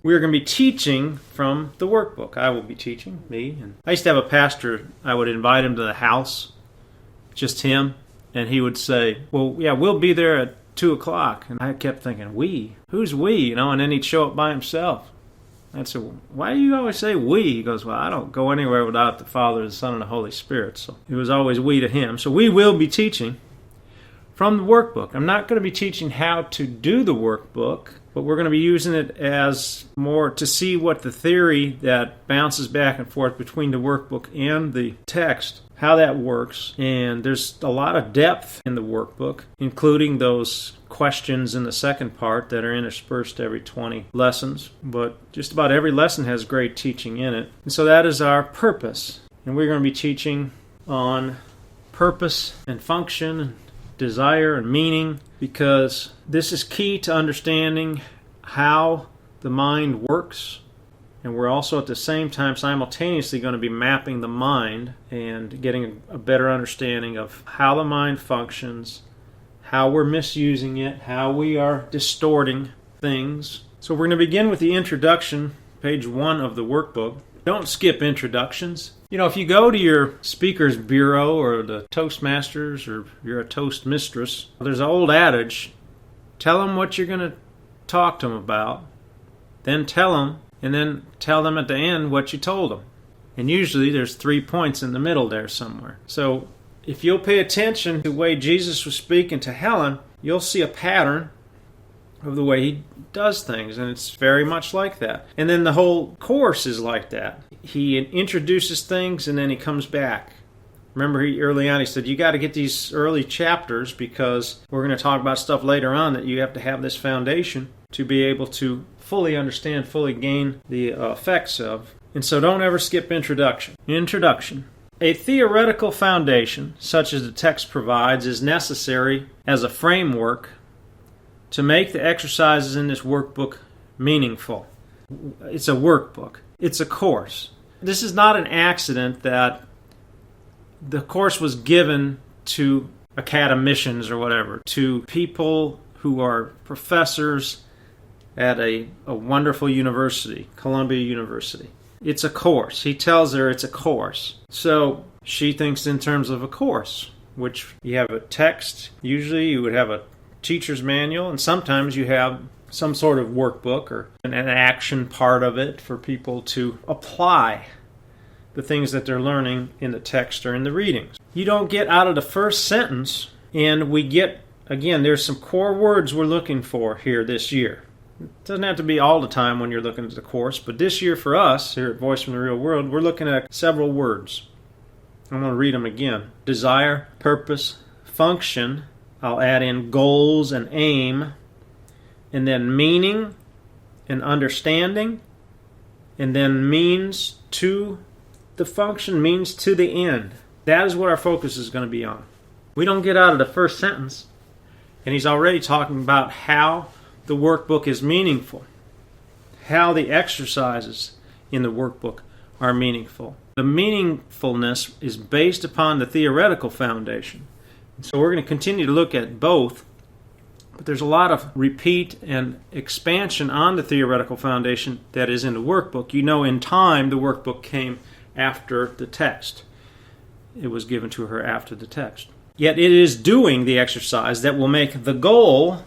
we're going to be teaching from the workbook. I will be teaching, me. And I used to have a pastor, I would invite him to the house, just him, and he would say, well, yeah, we'll be there at 2 o'clock. And I kept thinking, we? Who's we? And then he'd show up by himself. I'd say, well, why do you always say we? He goes, well, I don't go anywhere without the Father, the Son, and the Holy Spirit. So it was always we to him. So we will be teaching from the workbook. I'm not going to be teaching how to do the workbook, but we're going to be using it as more to see what the theory that bounces back and forth between the workbook and the text, how that works. And there's a lot of depth in the workbook, including those questions in the second part that are interspersed every 20 lessons. But just about every lesson has great teaching in it. And so that is our purpose. And we're going to be teaching on purpose and function and desire and meaning, because this is key to understanding how the mind works. And we're also at the same time simultaneously going to be mapping the mind and getting a better understanding of how the mind functions, how we're misusing it, how we are distorting things. So we're going to begin with the introduction, page 1 of the workbook. Don't skip introductions. If you go to your speaker's bureau or the Toastmasters, or you're a Toast mistress, there's an old adage, tell them what you're going to talk to them about, then tell them, and then tell them at the end what you told them. And usually there's 3 points in the middle there somewhere. So if you'll pay attention to the way Jesus was speaking to Helen, you'll see a pattern of the way he does things, and it's very much like that. And then the whole course is like that. He introduces things and then he comes back. Remember, early on he said, you got to get these early chapters because we're going to talk about stuff later on that you have to have this foundation to be able to fully understand, fully gain the effects of. And so don't ever skip introduction. Introduction. A theoretical foundation, such as the text provides, is necessary as a framework to make the exercises in this workbook meaningful. It's a workbook. It's a course. This is not an accident that the course was given to academicians or whatever, to people who are professors at a wonderful university, Columbia University. It's a course. He tells her it's a course. So she thinks in terms of a course, which you have a text. Usually you would have a teacher's manual, and sometimes you have some sort of workbook or an action part of it for people to apply the things that they're learning in the text or in the readings. You don't get out of the first sentence, and we get, again, there's some core words we're looking for here this year. It doesn't have to be all the time when you're looking at the course, but this year for us here at Voice from the Real World, we're looking at several words. I'm going to read them again. Desire, purpose, function. I'll add in goals and aim, and then meaning and understanding, and then means to the function, means to the end. That is what our focus is going to be on. We don't get out of the first sentence, and he's already talking about how the workbook is meaningful, how the exercises in the workbook are meaningful. The meaningfulness is based upon the theoretical foundation. So we're going to continue to look at both, but there's a lot of repeat and expansion on the theoretical foundation that is in the workbook. In time, the workbook came after the text. It was given to her after the text. Yet it is doing the exercise that will make the goal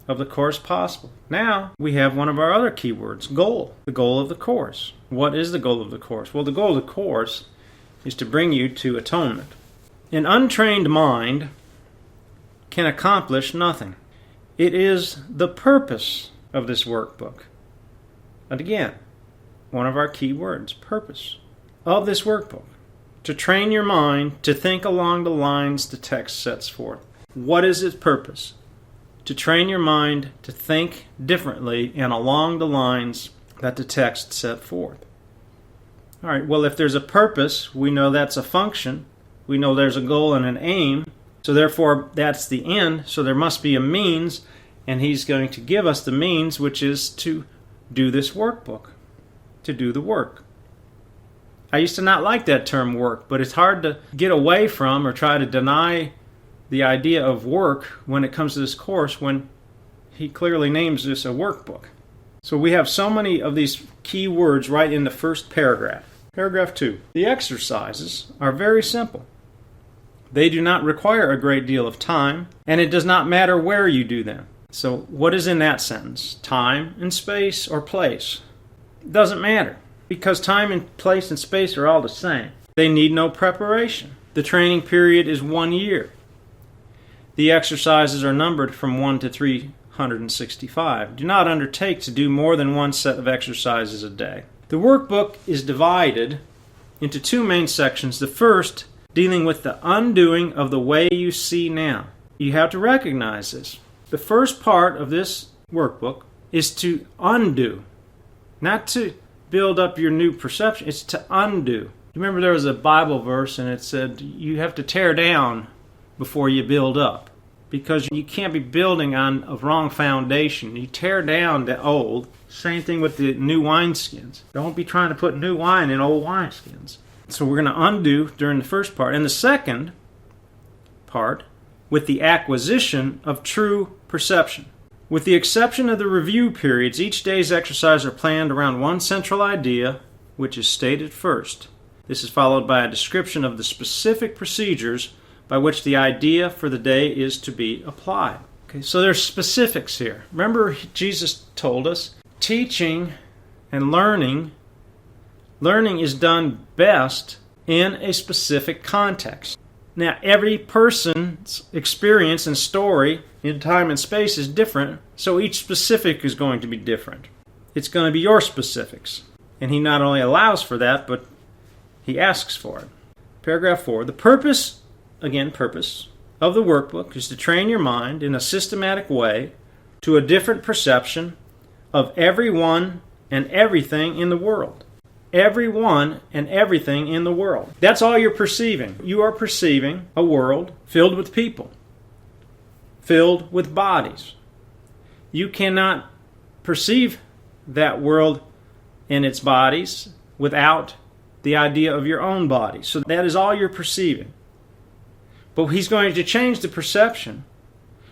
of the course possible. Now we have one of our other keywords, goal, the goal of the course. What is the goal of the course? Well, the goal of the course is to bring you to atonement. An untrained mind can accomplish nothing. It is the purpose of this workbook. And again, one of our key words, purpose of this workbook. To train your mind to think along the lines the text sets forth. What is its purpose? To train your mind to think differently and along the lines that the text set forth. All right, well, if there's a purpose, we know that's a function. We know there's a goal and an aim. So therefore, that's the end. So there must be a means, and he's going to give us the means, which is to do this workbook, to do the work. I used to not like that term work, but it's hard to get away from or try to deny the idea of work when it comes to this course when he clearly names this a workbook. So we have so many of these key words right in the first paragraph. Paragraph 2. The exercises are very simple. They do not require a great deal of time, and it does not matter where you do them. So what is in that sentence? Time and space or place? It doesn't matter, because time and place and space are all the same. They need no preparation. The training period is 1 year. The exercises are numbered from 1 to 365. Do not undertake to do more than one set of exercises a day. The workbook is divided into 2 main sections. The first, dealing with the undoing of the way you see now. You have to recognize this. The first part of this workbook is to undo, not to build up your new perception. It's to undo. You remember there was a Bible verse and it said you have to tear down before you build up, because you can't be building on a wrong foundation. You tear down the old. Same thing with the new wineskins. Don't be trying to put new wine in old wineskins. So we're going to undo during the first part. And the second part, with the acquisition of true perception. With the exception of the review periods, each day's exercises are planned around one central idea, which is stated first. This is followed by a description of the specific procedures by which the idea for the day is to be applied. Okay, so there's specifics here. Remember, Jesus told us, teaching and learning is done best in a specific context. Now, every person's experience and story in time and space is different, so each specific is going to be different. It's going to be your specifics. And he not only allows for that, but he asks for it. Paragraph 4. The purpose of the workbook is to train your mind in a systematic way to a different perception of everyone and everything in the world. Everyone and everything in the world. That's all you're perceiving. You are perceiving a world filled with people, filled with bodies. You cannot perceive that world and its bodies without the idea of your own body. So that is all you're perceiving. But he's going to change the perception,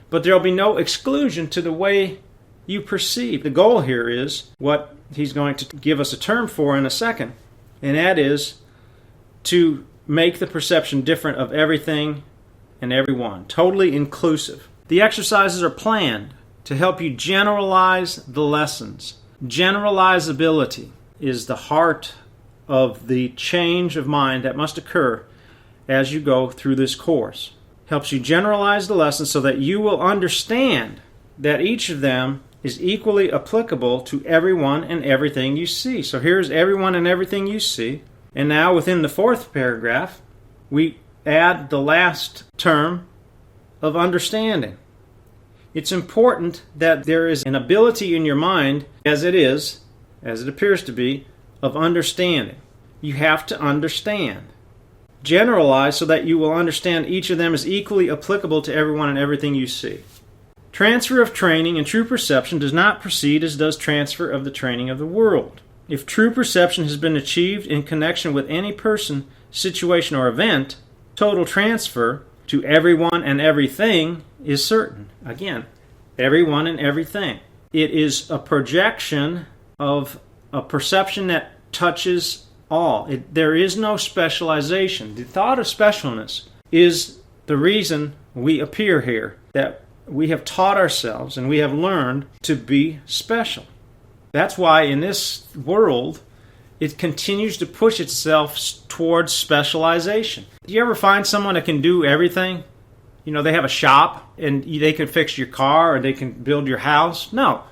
but there will be no exclusion to the way you perceive. The goal here is what he's going to give us a term for in a second, and that is to make the perception different of everything and everyone, totally inclusive. The exercises are planned to help you generalize the lessons. Generalizability is the heart of the change of mind that must occur as you go through this course. Helps you generalize the lessons so that you will understand that each of them is equally applicable to everyone and everything you see. So here's everyone and everything you see. And now within the 4th paragraph, we add the last term of understanding. It's important that there is an ability in your mind, as it appears to be, of understanding. You have to understand. Generalize so that you will understand each of them is equally applicable to everyone and everything you see. Transfer of training and true perception does not proceed as does transfer of the training of the world. If true perception has been achieved in connection with any person, situation, or event, total transfer to everyone and everything is certain. Again, everyone and everything. It is a projection of a perception that touches all. There is no specialization. The thought of specialness is the reason we appear here, that we have taught ourselves and we have learned to be special. That's why in this world, it continues to push itself towards specialization. Do you ever find someone that can do everything? You know, they have a shop and they can fix your car or they can build your house. No,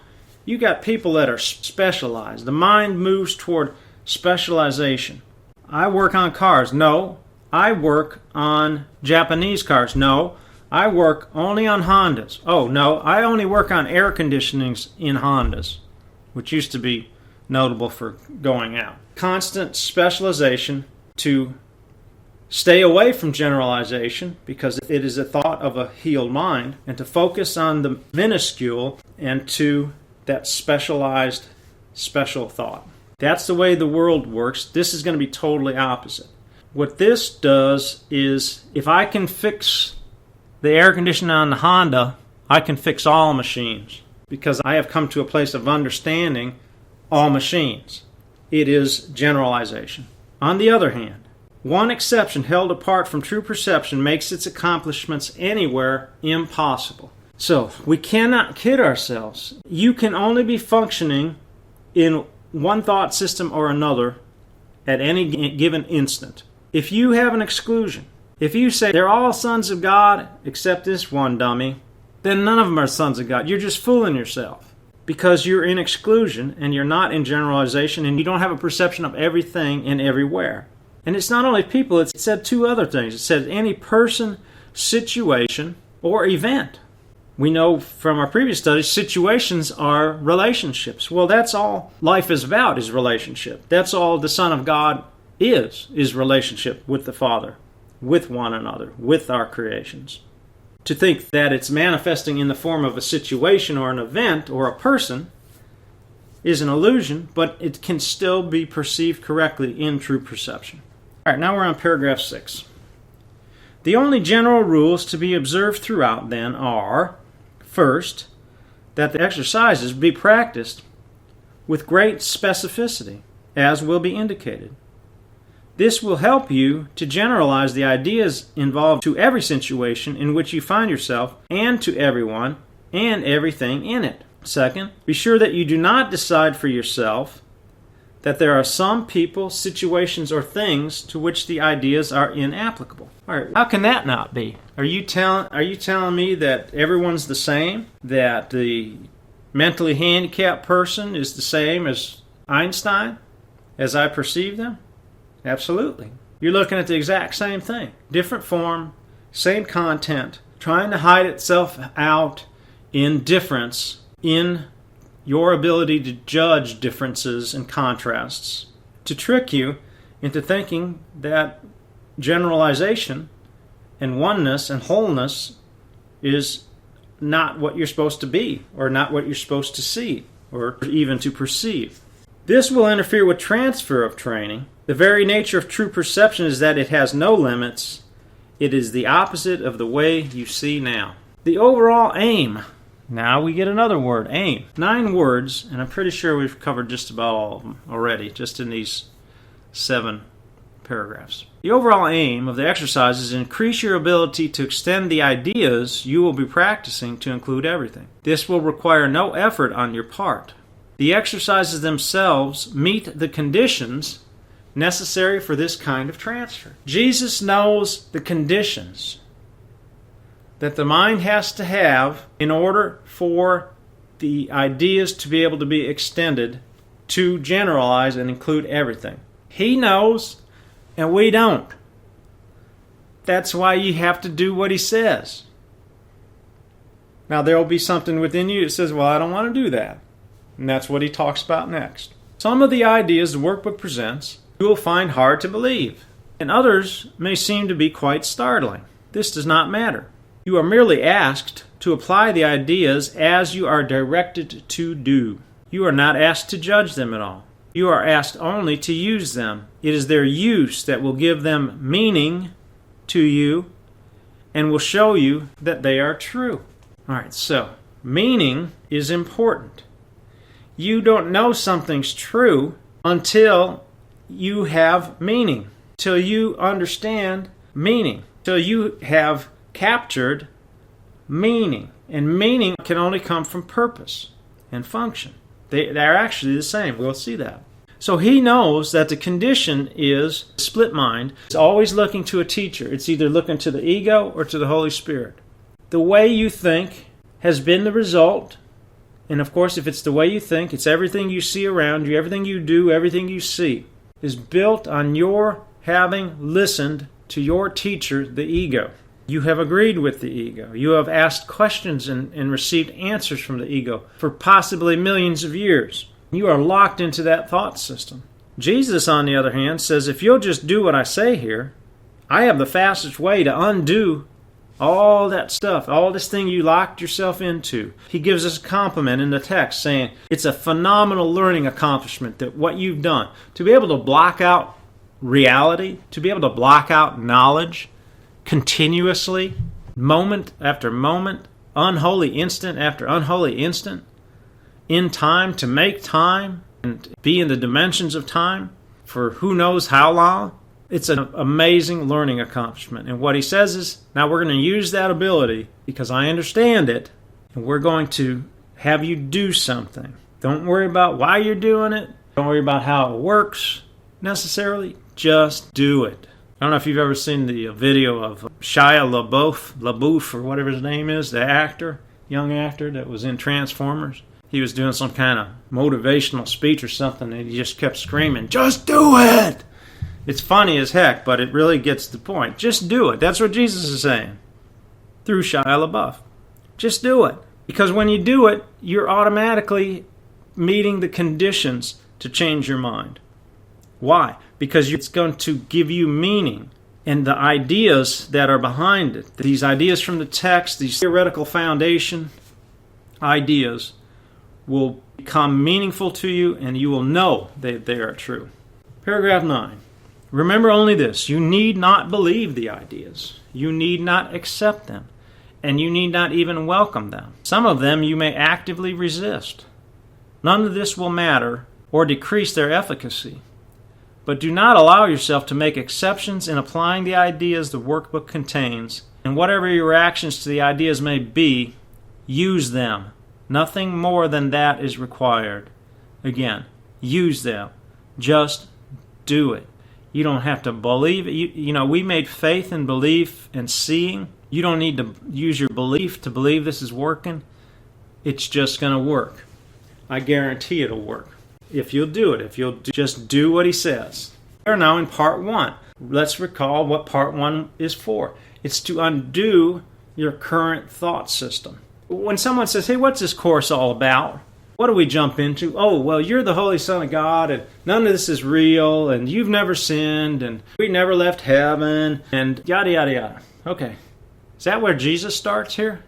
you got people that are specialized. The mind moves toward specialization. I work on cars. No, I work on Japanese cars. No, I work only on Hondas. Oh, no, I only work on air conditionings in Hondas, which used to be notable for going out. Constant specialization to stay away from generalization, because it is a thought of a healed mind, and to focus on the minuscule and to that specialized, special thought. That's the way the world works. This is going to be totally opposite. What this does is, if I can fix the air conditioner on the Honda, I can fix all machines. because I have come to a place of understanding all machines. It is generalization. On the other hand, one exception held apart from true perception makes its accomplishments anywhere impossible. So, we cannot kid ourselves. You can only be functioning in one thought system or another at any given instant. If you have an exclusion, if you say they're all sons of God except this one dummy, then none of them are sons of God. You're just fooling yourself because you're in exclusion and you're not in generalization and you don't have a perception of everything and everywhere. And it's not only people, it said two other things. It said any person, situation, or event. We know from our previous studies, situations are relationships. Well, that's all life is about, is relationship. That's all the Son of God is relationship with the Father, with one another, with our creations. To think that it's manifesting in the form of a situation or an event or a person is an illusion, but it can still be perceived correctly in true perception. All right, now we're on paragraph 6. The only general rules to be observed throughout, then, are, first, that the exercises be practiced with great specificity, as will be indicated. This will help you to generalize the ideas involved to every situation in which you find yourself and to everyone and everything in it. Second, be sure that you do not decide for yourself that there are some people, situations, or things to which the ideas are inapplicable. All right, how can that not be? Are you telling me that everyone's the same? That the mentally handicapped person is the same as Einstein, as I perceive them? Absolutely. You're looking at the exact same thing. Different form, same content, trying to hide itself out in difference, in your ability to judge differences and contrasts, to trick you into thinking that generalization and oneness and wholeness is not what you're supposed to be, or not what you're supposed to see, or even to perceive. This will interfere with transfer of training. The very nature of true perception is that it has no limits. It is the opposite of the way you see now. The overall aim. Now we get another word, aim. 9 words, and I'm pretty sure we've covered just about all of them already, just in these 7 paragraphs. The overall aim of the exercise is to increase your ability to extend the ideas you will be practicing to include everything. This will require no effort on your part. The exercises themselves meet the conditions necessary for this kind of transfer. Jesus knows the conditions that the mind has to have in order for the ideas to be able to be extended to generalize and include everything. He knows, and we don't. That's why you have to do what he says. Now there will be something within you that says, well, I don't want to do that. And that's what he talks about next. Some of the ideas the workbook presents you will find hard to believe, and others may seem to be quite startling. This does not matter. You are merely asked to apply the ideas as you are directed to do. You are not asked to judge them at all. You are asked only to use them. It is their use that will give them meaning to you and will show you that they are true. All right, so meaning is important. You don't know something's true until you have meaning, till you understand meaning, till you have captured meaning. And meaning can only come from purpose and function. They're actually the same. We'll see that. So he knows that the condition is split mind. It's always looking to a teacher. It's either looking to the ego or to the Holy Spirit. The way you think has been the result. And of course, if it's the way you think, it's everything you see around you, everything you do, everything you see is built on your having listened to your teacher, the ego. You have agreed with the ego. You have asked questions and received answers from the ego for possibly millions of years. You are locked into that thought system. Jesus, on the other hand, says, if you'll just do what I say here, I have the fastest way to undo all that stuff, all this thing you locked yourself into. He gives us a compliment in the text saying, it's a phenomenal learning accomplishment that what you've done. To be able to block out reality, to be able to block out knowledge continuously, moment after moment, unholy instant after unholy instant, in time, to make time, and be in the dimensions of time for who knows how long. It's an amazing learning accomplishment. And what he says is, now we're going to use that ability because I understand it, and we're going to have you do something. Don't worry about why you're doing it. Don't worry about how it works necessarily. Just do it. I don't know if you've ever seen the video of Shia LaBeouf, or whatever his name is, the actor, young actor that was in Transformers. He was doing some kind of motivational speech or something, and he just kept screaming, "Just do it!" It's funny as heck, but it really gets the point. Just do it. That's what Jesus is saying through Shia LaBeouf. Just do it. Because when you do it, you're automatically meeting the conditions to change your mind. Why? Because it's going to give you meaning and the ideas that are behind it. These ideas from the text, these theoretical foundation ideas will become meaningful to you, and you will know that they are true. Paragraph 9. Remember only this: you need not believe the ideas. You need not accept them. And you need not even welcome them. Some of them you may actively resist. None of this will matter or decrease their efficacy. But do not allow yourself to make exceptions in applying the ideas the workbook contains, and whatever your reactions to the ideas may be, use them. Nothing more than that is required. Again, use them. Just do it. You don't have to believe it. You know, we made faith and belief and seeing. You don't need to use your belief to believe this is working. It's just going to work. I guarantee it'll work. If you'll do it, if you'll just do what he says. We're now in part 1. Let's recall what part 1 is for. It's to undo your current thought system. When someone says, "Hey, what's this course all about?" What do we jump into? "Oh, well, you're the Holy Son of God, and none of this is real, and you've never sinned, and we never left heaven, and yada, yada, yada." Okay. Is that where Jesus starts here?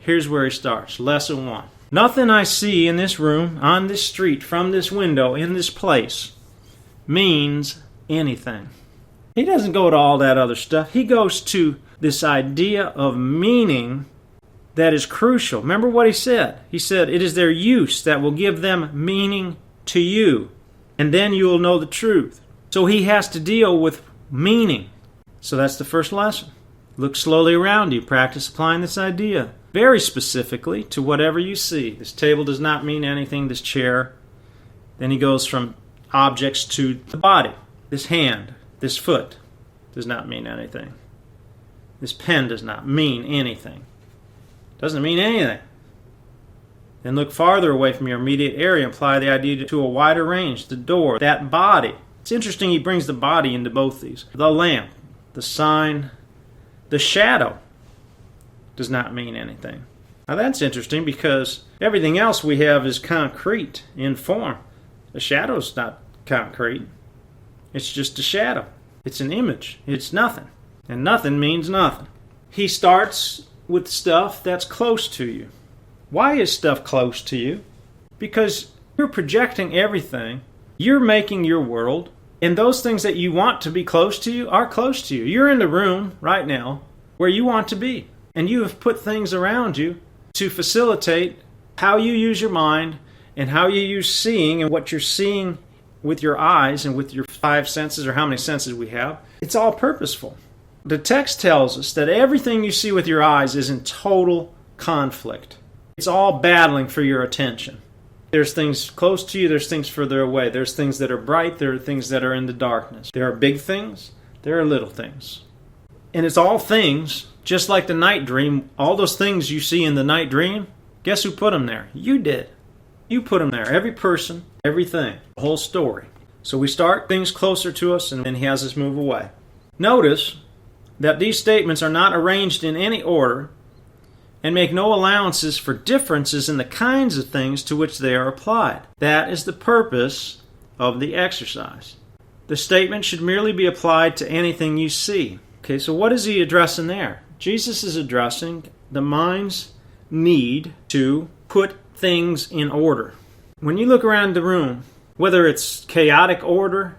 Here's where he starts. Lesson 1. Nothing I see in this room, on this street, from this window, in this place, means anything. He doesn't go to all that other stuff. He goes to this idea of meaning that is crucial. Remember what he said? He said, it is their use that will give them meaning to you, and then you will know the truth. So he has to deal with meaning. So that's the first lesson. Look slowly around you. Practice applying this idea very specifically to whatever you see. This table does not mean anything, this chair. Then he goes from objects to the body. This hand, this foot does not mean anything. This pen does not mean anything. Doesn't mean anything. Then look farther away from your immediate area and apply the idea to a wider range. The door, that body. It's interesting he brings the body into both these. The lamp, the sign, the shadow does not mean anything. Now that's interesting because everything else we have is concrete in form. The shadow's not concrete. It's just a shadow. It's an image. It's nothing. And nothing means nothing. He starts with stuff that's close to you. Why is stuff close to you? Because you're projecting everything. You're making your world. And those things that you want to be close to you are close to you. You're in the room right now where you want to be. And you have put things around you to facilitate how you use your mind and how you use seeing and what you're seeing with your eyes and with your 5 senses, or how many senses we have. It's all purposeful. The text tells us that everything you see with your eyes is in total conflict. It's all battling for your attention. There's things close to you, there's things further away. There's things that are bright, there are things that are in the darkness. There are big things, there are little things. And it's all things, just like the night dream. All those things you see in the night dream, guess who put them there? You did. You put them there. Every person, everything, the whole story. So we start things closer to us, and then he has us move away. Notice that these statements are not arranged in any order and make no allowances for differences in the kinds of things to which they are applied. That is the purpose of the exercise. The statement should merely be applied to anything you see. Okay, so what is he addressing there? Jesus is addressing the mind's need to put things in order. When you look around the room, whether it's chaotic order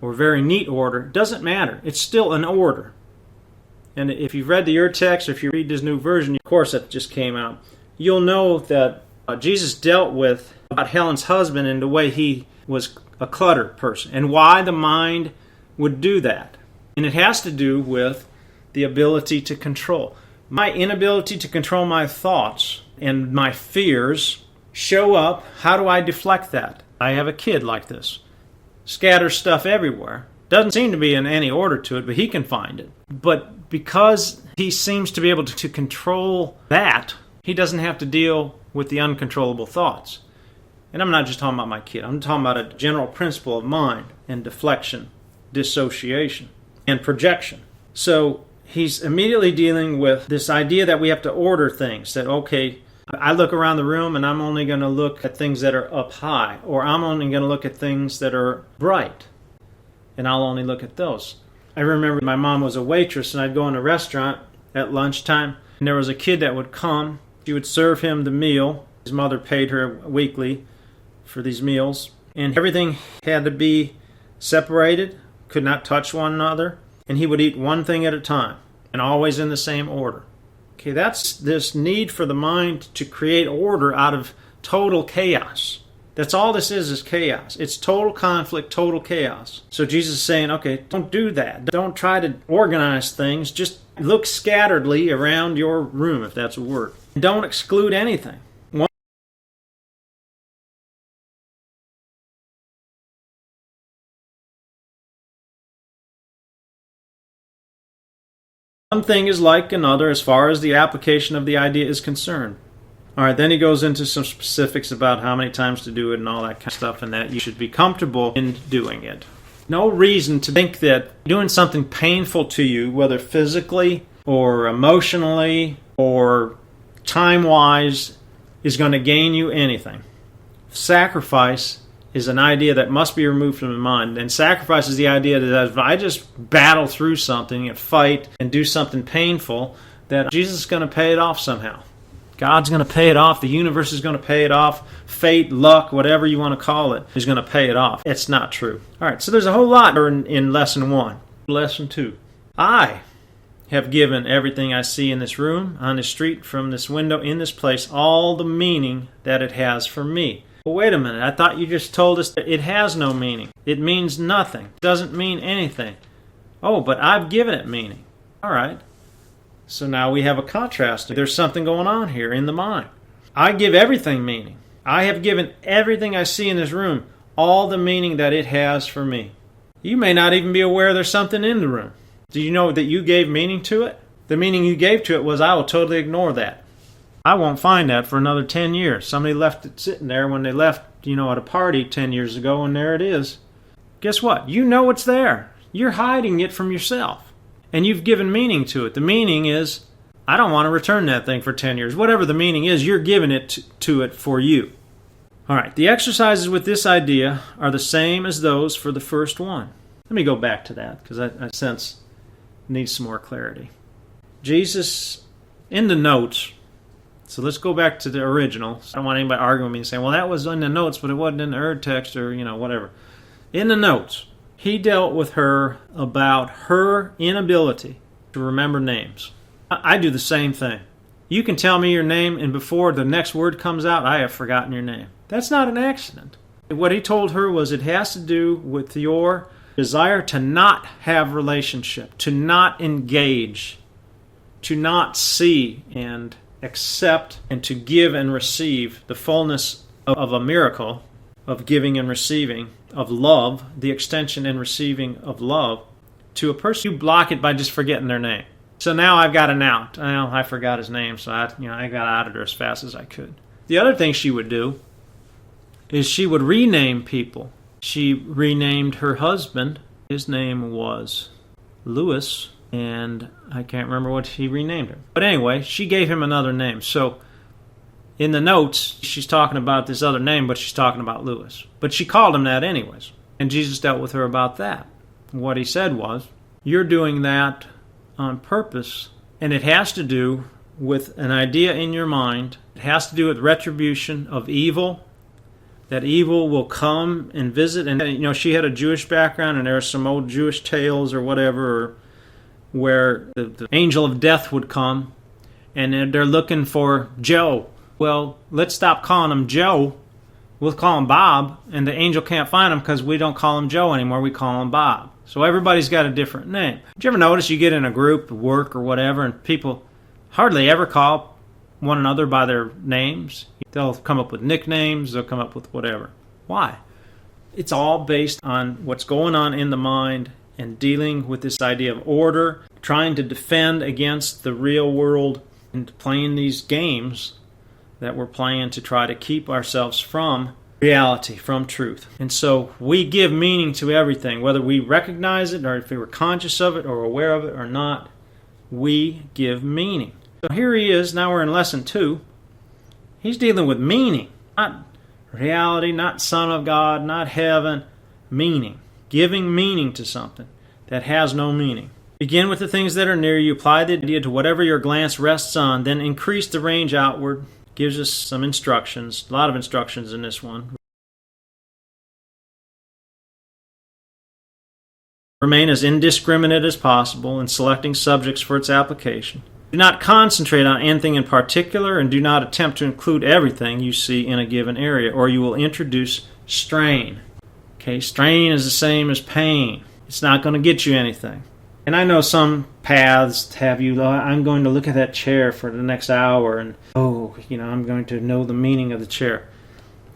or very neat order, doesn't matter. It's still an order. And if you've read the Ur text, or if you read this new version, of course that just came out, you'll know that Jesus dealt with about Helen's husband and the way he was a cluttered person and why the mind would do that. And it has to do with the ability to control. My inability to control my thoughts and my fears show up. How do I deflect that? I have a kid like this. Scatters stuff everywhere. Doesn't seem to be in any order to it, but he can find it. But because he seems to be able to control that, he doesn't have to deal with the uncontrollable thoughts. And I'm not just talking about my kid. I'm talking about a general principle of mind and deflection, dissociation, and projection. So he's immediately dealing with this idea that we have to order things. That, okay, I look around the room and I'm only going to look at things that are up high, or I'm only going to look at things that are bright, and I'll only look at those. I remember my mom was a waitress, and I'd go in a restaurant at lunchtime, and there was a kid that would come. She would serve him the meal. His mother paid her weekly for these meals, and everything had to be separated, could not touch one another, and he would eat one thing at a time, and always in the same order. Okay, that's this need for the mind to create order out of total chaos. That's all this is chaos. It's total conflict, total chaos. So Jesus is saying, okay, don't do that. Don't try to organize things. Just look scatteredly around your room, if that's a word. Don't exclude anything. One thing is like another as far as the application of the idea is concerned. All right, then he goes into some specifics about how many times to do it and all that kind of stuff, and that you should be comfortable in doing it. No reason to think that doing something painful to you, whether physically or emotionally or time-wise, is going to gain you anything. Sacrifice is an idea that must be removed from the mind, and sacrifice is the idea that if I just battle through something and fight and do something painful, that Jesus is going to pay it off somehow. God's going to pay it off. The universe is going to pay it off. Fate, luck, whatever you want to call it, is going to pay it off. It's not true. All right, so there's a whole lot in Lesson 1. Lesson 2. I have given everything I see in this room, on the street, from this window, in this place, all the meaning that it has for me. Well, wait a minute. I thought you just told us that it has no meaning. It means nothing. It doesn't mean anything. Oh, but I've given it meaning. All right. So now we have a contrast. There's something going on here in the mind. I give everything meaning. I have given everything I see in this room all the meaning that it has for me. You may not even be aware there's something in the room. Do you know that you gave meaning to it? The meaning you gave to it was, I will totally ignore that. I won't find that for another 10 years. Somebody left it sitting there when they left, at a party 10 years ago, and there it is. Guess what? You know it's there. You're hiding it from yourself. And you've given meaning to it. The meaning is, I don't want to return that thing for 10 years. Whatever the meaning is, you're giving it to it for you. All right, the exercises with this idea are the same as those for the first one. Let me go back to that, because I sense it needs some more clarity. Jesus, in the notes, so let's go back to the original. I don't want anybody arguing with me and saying, well, that was in the notes, but it wasn't in the Erd text, or, whatever. In the notes, he dealt with her about her inability to remember names. I do the same thing. You can tell me your name, and before the next word comes out, I have forgotten your name. That's not an accident. What he told her was it has to do with your desire to not have relationship, to not engage, to not see and accept, and to give and receive the fullness of a miracle, of giving and receiving, of love, the extension and receiving of love to a person. You block it by just forgetting their name. So now I've got an out. Well, I forgot his name, so I got out of there as fast as I could. The other thing she would do is she would rename people. She renamed her husband. His name was Louis, and I can't remember what he renamed him. But anyway, she gave him another name. So in the notes, she's talking about this other name, but she's talking about Louis. But she called him that anyways. And Jesus dealt with her about that. What he said was, you're doing that on purpose, and it has to do with an idea in your mind. It has to do with retribution of evil, that evil will come and visit. And, she had a Jewish background, and there are some old Jewish tales or whatever where the angel of death would come, and they're looking for Joe, Well, let's stop calling him Joe. We'll call him Bob, and the angel can't find him because we don't call him Joe anymore. We call him Bob. So everybody's got a different name. Did you ever notice you get in a group, work or whatever, and people hardly ever call one another by their names? They'll come up with nicknames. They'll come up with whatever. Why? It's all based on what's going on in the mind and dealing with this idea of order, trying to defend against the real world and playing these games that we're playing to try to keep ourselves from reality, from truth. And so we give meaning to everything, whether we recognize it or if we were conscious of it or aware of it or not, we give meaning. So here he is, now we're in lesson 2. He's dealing with meaning, not reality, not Son of God, not heaven, meaning. Giving meaning to something that has no meaning. Begin with the things that are near you, apply the idea to whatever your glance rests on, then increase the range outward. Gives us some instructions, a lot of instructions in this one. Remain as indiscriminate as possible in selecting subjects for its application. Do not concentrate on anything in particular and do not attempt to include everything you see in a given area, or you will introduce strain. Okay, strain is the same as pain. It's not going to get you anything. And I know some paths have you, I'm going to look at that chair for the next hour and, I'm going to know the meaning of the chair.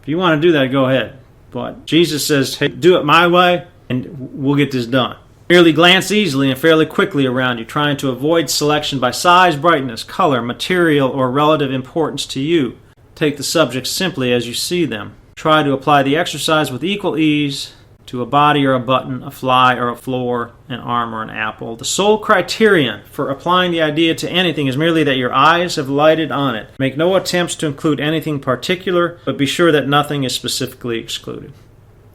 If you want to do that, go ahead. But Jesus says, hey, do it my way and we'll get this done. Merely glance easily and fairly quickly around you, trying to avoid selection by size, brightness, color, material, or relative importance to you. Take the subjects simply as you see them. Try to apply the exercise with equal ease to a body or a button, a fly or a floor, an arm or an apple. The sole criterion for applying the idea to anything is merely that your eyes have lighted on it. Make no attempts to include anything particular, but be sure that nothing is specifically excluded.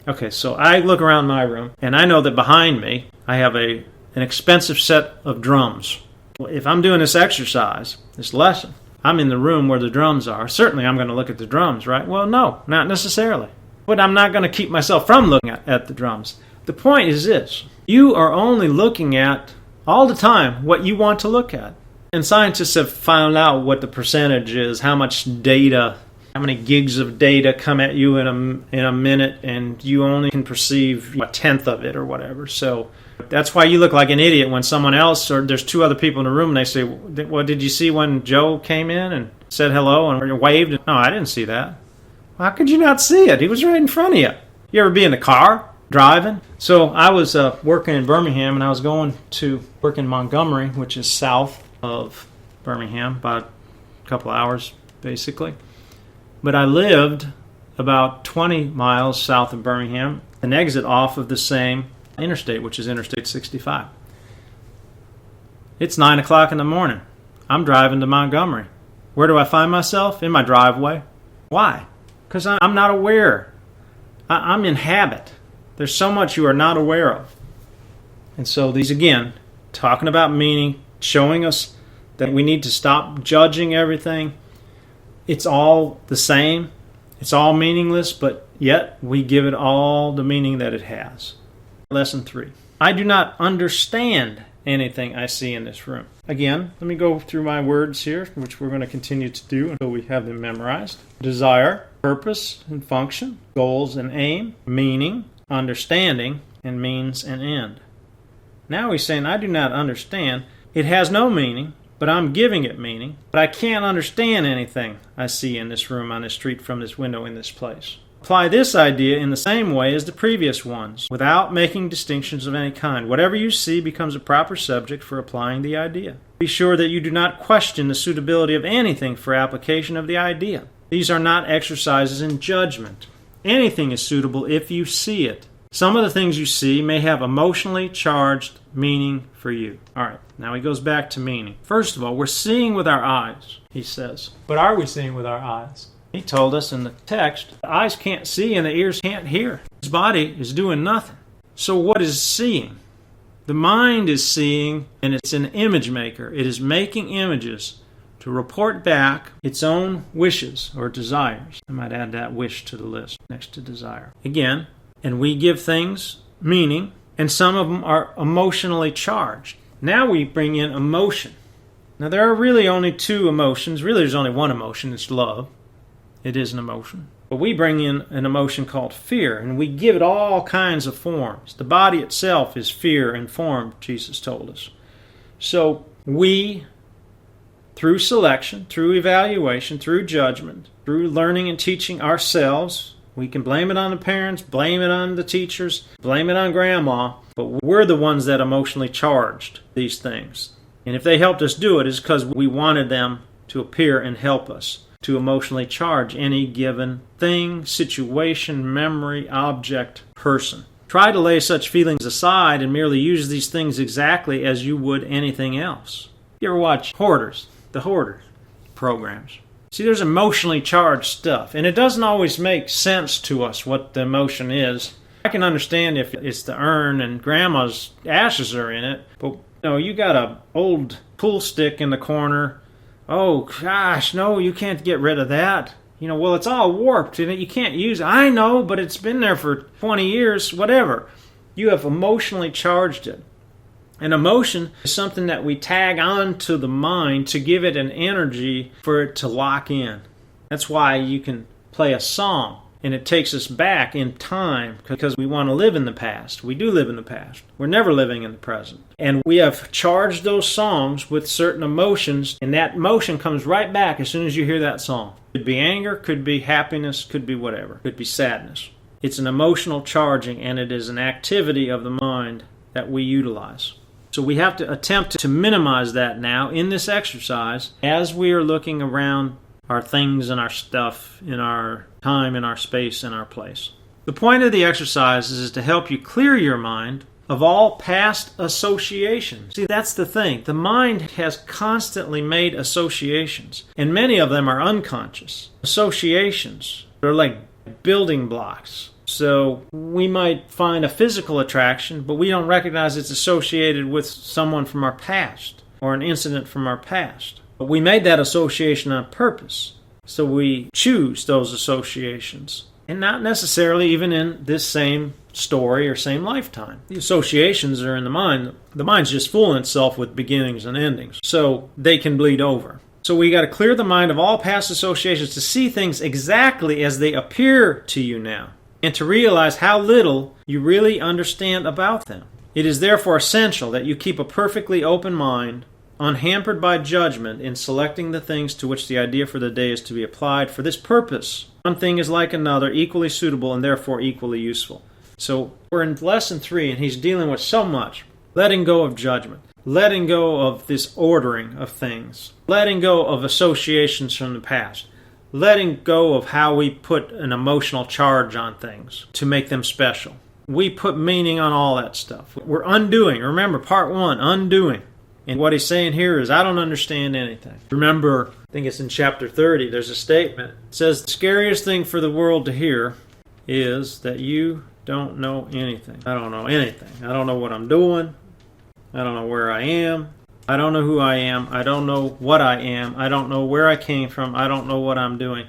Okay, so I look around my room, and I know that behind me I have an expensive set of drums. If I'm doing this exercise, this lesson, I'm in the room where the drums are. Certainly I'm going to look at the drums, right? Well, no, not necessarily. But I'm not going to keep myself from looking at the drums. The point is this. You are only looking at, all the time, what you want to look at. And scientists have found out what the percentage is, how much data, how many gigs of data come at you in a minute, and you only can perceive a tenth of it or whatever. So that's why you look like an idiot when someone else, or there's 2 other people in the room, and they say, well, did you see when Joe came in and said hello and waved? No, I didn't see that. How could you not see it? He was right in front of you. You ever be in the car, driving? So I was working in Birmingham, and I was going to work in Montgomery, which is south of Birmingham, about a couple hours, basically. But I lived about 20 miles south of Birmingham, an exit off of the same interstate, which is Interstate 65. It's 9 o'clock in the morning. I'm driving to Montgomery. Where do I find myself? In my driveway. Why? Because I'm not aware. I'm in habit. There's so much you are not aware of. And so these, again, talking about meaning, showing us that we need to stop judging everything. It's all the same. It's all meaningless, but yet we give it all the meaning that it has. Lesson 3. I do not understand anything I see in this room. Again, let me go through my words here, which we're going to continue to do until we have them memorized. Desire, purpose and function, goals and aim, meaning, understanding, and means and end. Now he's saying, I do not understand. It has no meaning, but I'm giving it meaning. But I can't understand anything I see in this room, on this street, from this window, in this place. Apply this idea in the same way as the previous ones, without making distinctions of any kind. Whatever you see becomes a proper subject for applying the idea. Be sure that you do not question the suitability of anything for application of the idea. These are not exercises in judgment. Anything is suitable if you see it. Some of the things you see may have emotionally charged meaning for you. All right, now he goes back to meaning. First of all, we're seeing with our eyes, he says. But are we seeing with our eyes? He told us in the text, the eyes can't see and the ears can't hear. His body is doing nothing. So what is seeing? The mind is seeing, and it's an image maker. It is making images to report back its own wishes or desires. I might add that wish to the list next to desire. Again, and we give things meaning, and some of them are emotionally charged. Now we bring in emotion. Now, there are really only two emotions. Really, there's only one emotion. It's love. It is an emotion. But we bring in an emotion called fear, and we give it all kinds of forms. The body itself is fear informed, Jesus told us. So we, through selection, through evaluation, through judgment, through learning and teaching ourselves, we can blame it on the parents, blame it on the teachers, blame it on grandma, but we're the ones that emotionally charged these things. And if they helped us do it, it's because we wanted them to appear and help us to emotionally charge any given thing, situation, memory, object, person. Try to lay such feelings aside and merely use these things exactly as you would anything else. You ever watch Hoarders, the Hoarders programs? See, there's emotionally charged stuff, and it doesn't always make sense to us what the emotion is. I can understand if it's the urn and grandma's ashes are in it, but you got an old pool stick in the corner. Oh, gosh, no, you can't get rid of that. Well, it's all warped and you can't use it. I know, but it's been there for 20 years, whatever. You have emotionally charged it. An emotion is something that we tag on to the mind to give it an energy for it to lock in. That's why you can play a song and it takes us back in time because we want to live in the past. We do live in the past. We're never living in the present. And we have charged those songs with certain emotions, and that emotion comes right back as soon as you hear that song. Could be anger, could be happiness, could be whatever. Could be sadness. It's an emotional charging, and it is an activity of the mind that we utilize. So we have to attempt to minimize that now in this exercise as we are looking around our things and our stuff in our time, in our space, in our place. The point of the exercise is to help you clear your mind of all past associations. See, that's the thing. The mind has constantly made associations, and many of them are unconscious. Associations, they're like building blocks. So we might find a physical attraction, but we don't recognize it's associated with someone from our past or an incident from our past. But we made that association on purpose. So we choose those associations. And not necessarily even in this same story or same lifetime. The associations are in the mind. The mind's just fooling itself with beginnings and endings. So they can bleed over. So we got to clear the mind of all past associations to see things exactly as they appear to you now. And to realize how little you really understand about them. It is therefore essential that you keep a perfectly open mind, unhampered by judgment in selecting the things to which the idea for the day is to be applied for this purpose. One thing is like another, equally suitable and therefore equally useful. So we're in lesson 3 and he's dealing with so much. Letting go of judgment. Letting go of this ordering of things. Letting go of associations from the past. Letting go of how we put an emotional charge on things to make them special. We put meaning on all that stuff. We're undoing. Remember, part 1, undoing. And what he's saying here is, I don't understand anything. Remember, I think it's in chapter 30, there's a statement. It says, the scariest thing for the world to hear is that you don't know anything. I don't know anything. I don't know what I'm doing. I don't know where I am. I don't know who I am. I don't know what I am. I don't know where I came from. I don't know what I'm doing.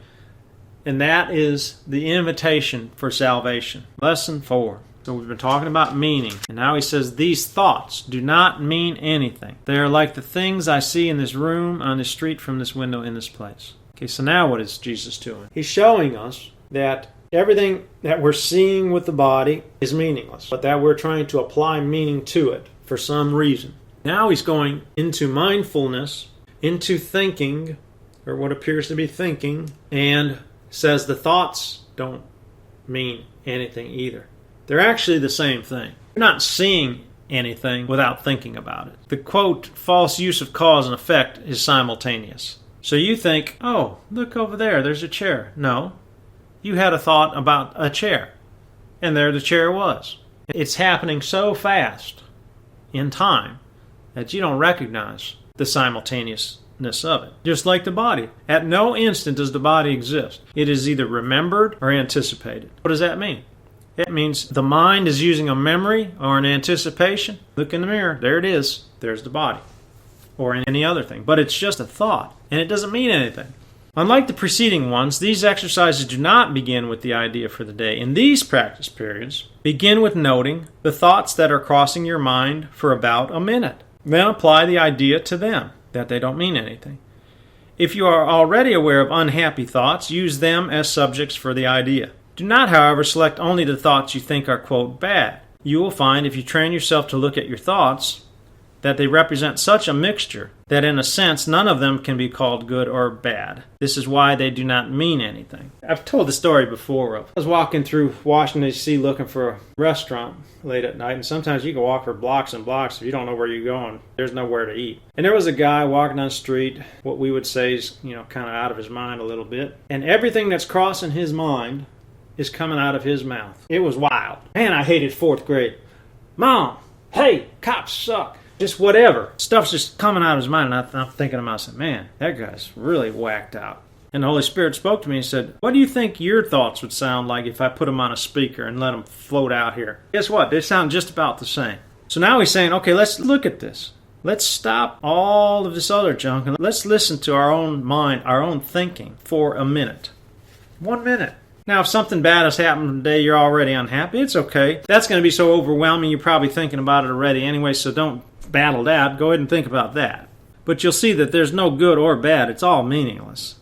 And that is the invitation for salvation. Lesson 4. So we've been talking about meaning. And now he says, these thoughts do not mean anything. They are like the things I see in this room, on the street, from this window, in this place. Okay, so now what is Jesus doing? He's showing us that everything that we're seeing with the body is meaningless, but that we're trying to apply meaning to it for some reason. Now he's going into mindfulness, into thinking, or what appears to be thinking, and says the thoughts don't mean anything either. They're actually the same thing. You're not seeing anything without thinking about it. The quote, false use of cause and effect is simultaneous. So you think, oh, look over there, there's a chair. No, you had a thought about a chair, and there the chair was. It's happening so fast in time that you don't recognize the simultaneousness of it. Just like the body. At no instant does the body exist. It is either remembered or anticipated. What does that mean? It means the mind is using a memory or an anticipation. Look in the mirror. There it is. There's the body. Or any other thing. But it's just a thought. And it doesn't mean anything. Unlike the preceding ones, these exercises do not begin with the idea for the day. In these practice periods, begin with noting the thoughts that are crossing your mind for about a minute. Then apply the idea to them. that they don't mean anything. If you are already aware of unhappy thoughts, use them as subjects for the idea. Do not, however, select only the thoughts you think are, quote, bad. You will find, if you train yourself to look at your thoughts, that they represent such a mixture that in a sense none of them can be called good or bad. This is why they do not mean anything. I've told the story before of I was walking through Washington, D.C. looking for a restaurant late at night, and sometimes you can walk for blocks and blocks if you don't know where you're going. There's nowhere to eat. And there was a guy walking down the street, what we would say is, kind of out of his mind a little bit, and everything that's crossing his mind is coming out of his mouth. It was wild. Man, I hated fourth grade. Mom, hey, cops suck. Just whatever. Stuff's just coming out of his mind. And I'm thinking to myself, man, that guy's really whacked out. And the Holy Spirit spoke to me and said, what do you think your thoughts would sound like if I put them on a speaker and let them float out here? Guess what? They sound just about the same. So now he's saying, okay, let's look at this. Let's stop all of this other junk and let's listen to our own mind, our own thinking for a minute. 1 minute. Now, if something bad has happened today, you're already unhappy, it's okay. That's going to be so overwhelming, you're probably thinking about it already anyway, so don't battle that. Go ahead and think about that. But you'll see that there's no good or bad. It's all meaningless.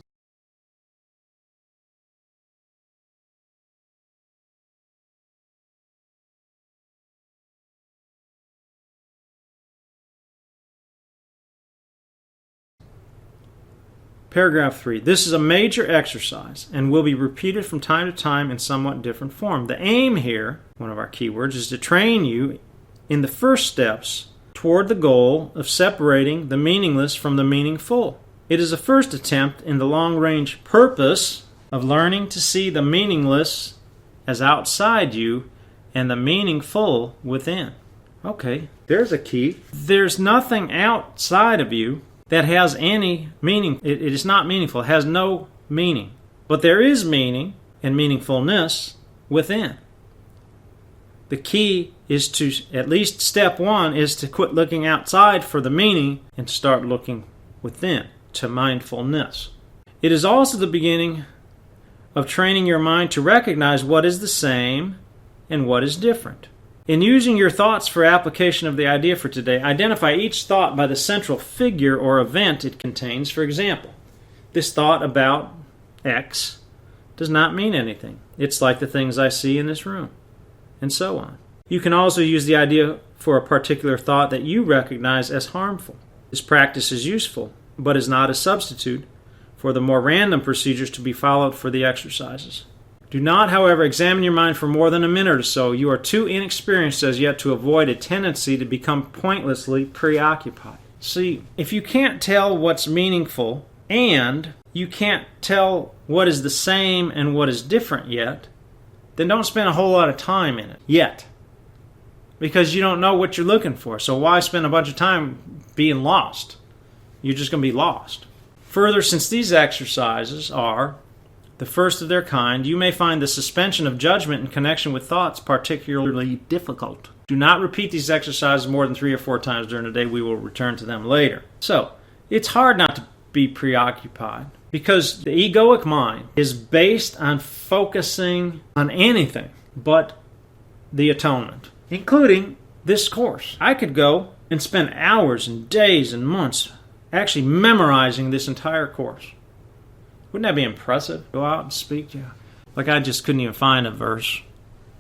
Paragraph 3. This is a major exercise and will be repeated from time to time in somewhat different form. The aim here, one of our keywords, is to train you in the first steps toward the goal of separating the meaningless from the meaningful. It is a first attempt in the long-range purpose of learning to see the meaningless as outside you and the meaningful within. Okay, there's a key. There's nothing outside of you that has any meaning. It is not meaningful. It has no meaning. But there is meaning and meaningfulness within. The key is to, at least step one, is to quit looking outside for the meaning and start looking within to mindfulness. It is also the beginning of training your mind to recognize what is the same and what is different. In using your thoughts for application of the idea for today, identify each thought by the central figure or event it contains. For example, this thought about X does not mean anything. It's like the things I see in this room, and so on. You can also use the idea for a particular thought that you recognize as harmful. This practice is useful, but is not a substitute for the more random procedures to be followed for the exercises. Do not, however, examine your mind for more than a minute or so. You are too inexperienced as yet to avoid a tendency to become pointlessly preoccupied. See, if you can't tell what's meaningful and you can't tell what is the same and what is different yet, then don't spend a whole lot of time in it yet. Because you don't know what you're looking for. So why spend a bunch of time being lost? You're just going to be lost. Further, since these exercises are the first of their kind, you may find the suspension of judgment in connection with thoughts particularly difficult. Do not repeat these exercises more than 3 or 4 times during the day. We will return to them later. So, it's hard not to be preoccupied because the egoic mind is based on focusing on anything but the atonement, including this course. I could go and spend hours and days and months actually memorizing this entire course. Wouldn't that be impressive? Go out and speak, yeah. Like I just couldn't even find a verse,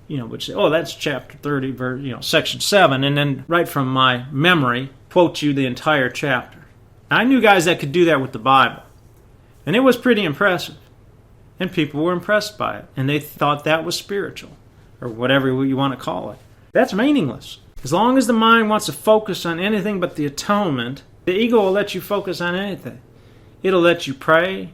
which say, oh, that's chapter 30, verse, section 7, and then right from my memory, quote you the entire chapter. I knew guys that could do that with the Bible, and it was pretty impressive, and people were impressed by it, and they thought that was spiritual, or whatever you want to call it. That's meaningless. As long as the mind wants to focus on anything but the atonement, the ego will let you focus on anything. It'll let you pray.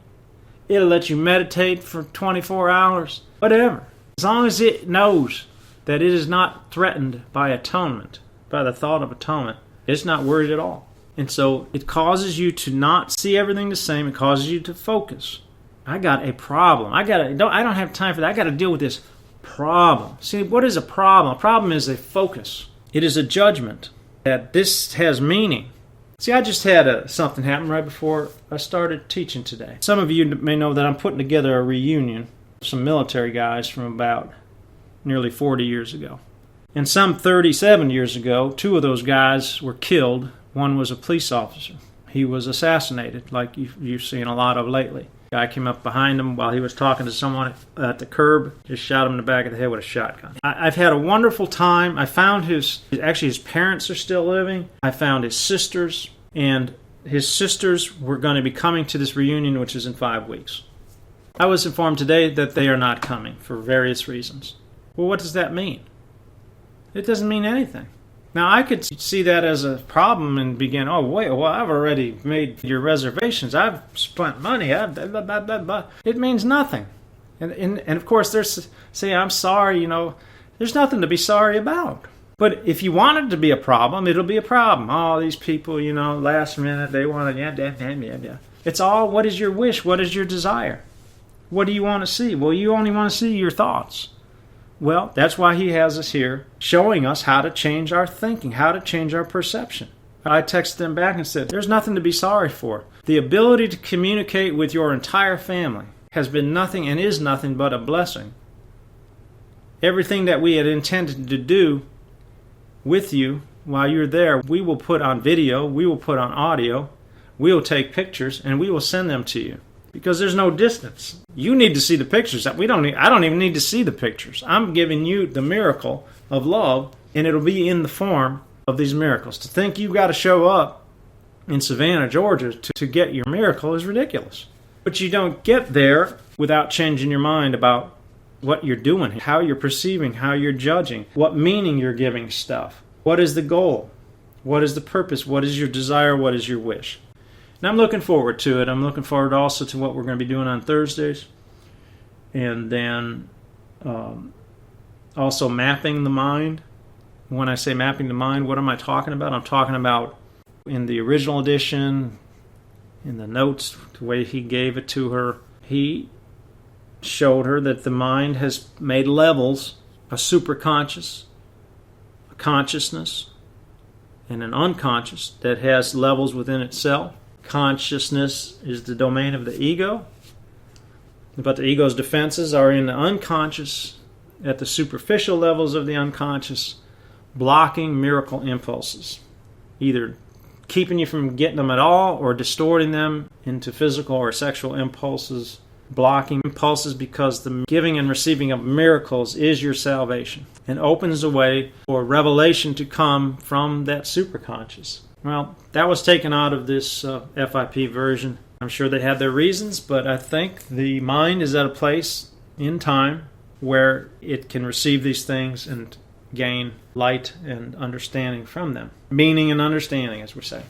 It'll let you meditate for 24 hours. Whatever. As long as it knows that it is not threatened by atonement, by the thought of atonement, it's not worried at all. And so it causes you to not see everything the same. It causes you to focus. I got a problem. I don't have time for that. I got to deal with this problem. See, what is a problem? A problem is a focus. It is a judgment that this has meaning. See, I just had something happen right before I started teaching today. Some of you may know that I'm putting together a reunion of some military guys from about nearly 40 years ago. And some 37 years ago, 2 of those guys were killed. One was a police officer. he was assassinated, like you've seen a lot of lately. Guy came up behind him while he was talking to someone at the curb, just shot him in the back of the head with a shotgun. I've had a wonderful time. I found his parents are still living. I found his sisters, and his sisters were going to be coming to this reunion, which is in 5 weeks. I was informed today that they are not coming for various reasons. Well, what does that mean? It doesn't mean anything. Now, I could see that as a problem and begin, oh, wait, well, I've already made your reservations. I've spent money. Blah, blah, blah, blah. It means nothing. And of course, say, I'm sorry, there's nothing to be sorry about. But if you want it to be a problem, it'll be a problem. Oh, these people, last minute, they want to, yeah. It's all, what is your wish? What is your desire? What do you want to see? Well, you only want to see your thoughts. Well, that's why he has us here, showing us how to change our thinking, how to change our perception. I texted them back and said, there's nothing to be sorry for. The ability to communicate with your entire family has been nothing and is nothing but a blessing. Everything that we had intended to do with you while you're there, we will put on video, we will put on audio, we will take pictures, and we will send them to you. Because there's no distance. You need to see the pictures. I don't even need to see the pictures. I'm giving you the miracle of love, and it'll be in the form of these miracles. To think you've got to show up in Savannah, Georgia to get your miracle is ridiculous. But you don't get there without changing your mind about what you're doing, how you're perceiving, how you're judging, what meaning you're giving stuff. What is the goal? What is the purpose? What is your desire? What is your wish? And I'm looking forward to it. I'm looking forward also to what we're going to be doing on Thursdays. And then also mapping the mind. When I say mapping the mind, what am I talking about? I'm talking about in the original edition, in the notes, the way he gave it to her, he showed her that the mind has made levels, a superconscious, a consciousness, and an unconscious that has levels within itself. Consciousness is the domain of the ego, but the ego's defenses are in the unconscious, at the superficial levels of the unconscious, blocking miracle impulses, either keeping you from getting them at all or distorting them into physical or sexual impulses, blocking impulses because the giving and receiving of miracles is your salvation and opens a way for revelation to come from that superconscious. Well, that was taken out of this FIP version. I'm sure they had their reasons, but I think the mind is at a place in time where it can receive these things and gain light and understanding from them. Meaning and understanding, as we say.